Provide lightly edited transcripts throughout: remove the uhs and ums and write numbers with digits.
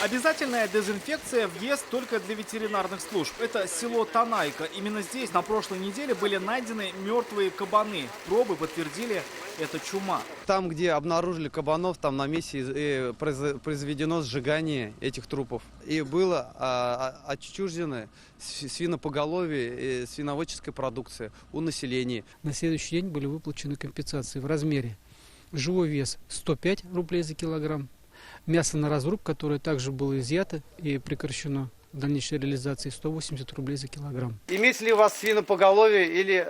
Обязательная дезинфекция, въезд только для ветеринарных служб. Это село Танайка. Именно здесь на прошлой неделе были найдены мертвые кабаны. Пробы подтвердили, это чума. Там, где обнаружили кабанов, там на месте произведено сжигание этих трупов. И было отчуждено свинопоголовье и свиноводческая продукция у населения. На следующий день были выплачены компенсации в размере живой вес 105 рублей за килограмм, мясо на разруб, которое также было изъято и прекращено в дальнейшей реализации, 180 рублей за килограмм. Имеется ли у вас свинопоголовье или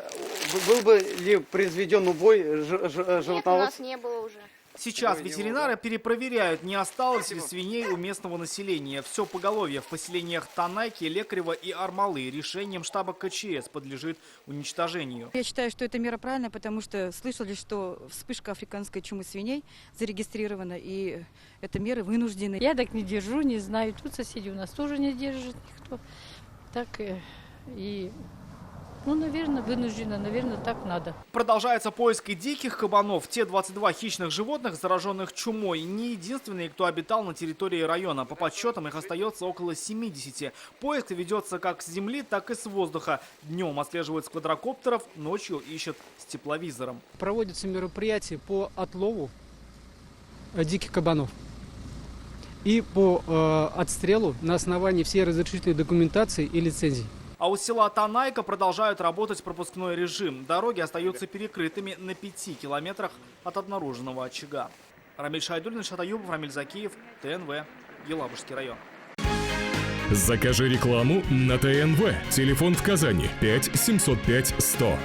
был бы ли произведен убой животноводства? Нет, у нас не было уже. Сейчас ветеринары перепроверяют, не осталось ли свиней у местного населения. Все поголовье в поселениях Танайки, Лекарево и Армалы решением штаба КЧС подлежит уничтожению. Я считаю, что эта мера правильная, потому что слышали, что вспышка африканской чумы свиней зарегистрирована, и это меры вынуждены. Я так не держу, не знаю. Тут соседи у нас тоже не держит никто. Так наверное, вынуждена, наверное, так надо. Продолжается поиск и диких кабанов. Те 22 хищных животных, зараженных чумой, не единственные, кто обитал на территории района. По подсчетам их остается около 70. Поиск ведется как с земли, так и с воздуха. Днем отслеживают с квадрокоптеров, ночью ищут с тепловизором. Проводятся мероприятия по отлову диких кабанов и по отстрелу на основании всей разрешительной документации и лицензий. А у села Танайка продолжают работать пропускной режим. Дороги остаются перекрытыми на 5 километрах от обнаруженного очага. Рамиль Шайдуллин, Шатаюбов, Рамиль Закиев, ТНВ, Елабужский район. Закажи рекламу на ТНВ. Телефон в Казани 5 705 100.